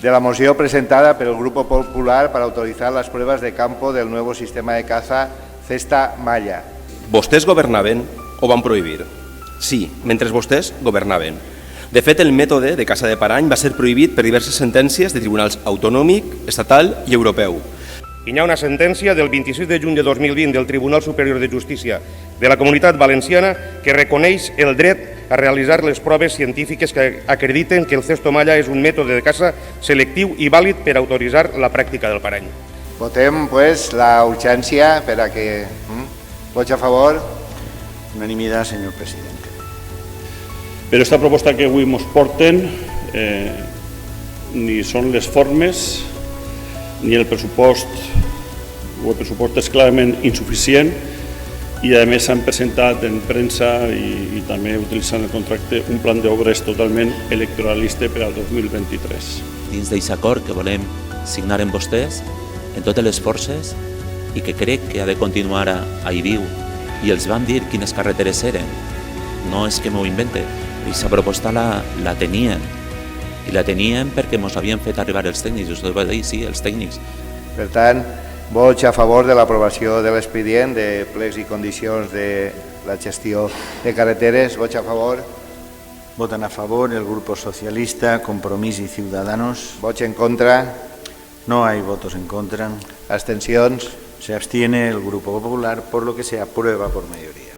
de la moción presentada por el Grupo Popular para autorizar las pruebas de campo del nuevo sistema de caza Cesta Malla. Vostès governaven o van prohibir? Sí, mentre vostès governaven. De fet, el mètode de caça de parany va ser prohibit per diverses sentències de tribunals autonòmic, estatal i europeu. Hi ha una sentència del 26 de juny de 2020 del Tribunal Superior de Justícia de la Comunitat Valenciana que reconeix el dret a realitzar les proves científiques que acrediten que el cesto malla és un mètode de caça selectiu i vàlid per autoritzar la pràctica del parany. Votem, pues, la urgència per a que... Vots a favor? Unanimidad, señor presidente. Però esta proposta que avui ens porten ni són les formes ni el pressupost, o el pressupost és clarament insuficient i a més s'han presentat en premsa i també utilitzant el contracte un plan d'obres totalment electoralista per al 2023. Dins d'aquest acord que volem signar amb vostès, en totes les forces, i que crec que ha de continuar a viu, i els vam dir quines carreteres eren, no és que m'ho invente, aquesta proposta la tenien, i la teníem perquè ens havien fet arribar els tècnics, us ho va dir, sí, els tècnics. Per tant, vots a favor de l'aprovació de l'expedient de plecs i condicions de la gestió de carreteres. Vots a favor. Votan a favor el Grupo Socialista, Compromís y Ciudadanos. Vots en contra. No hay votos en contra. Abstencions. Se abstiene el Grupo Popular, por lo que se aprueba por mayoría.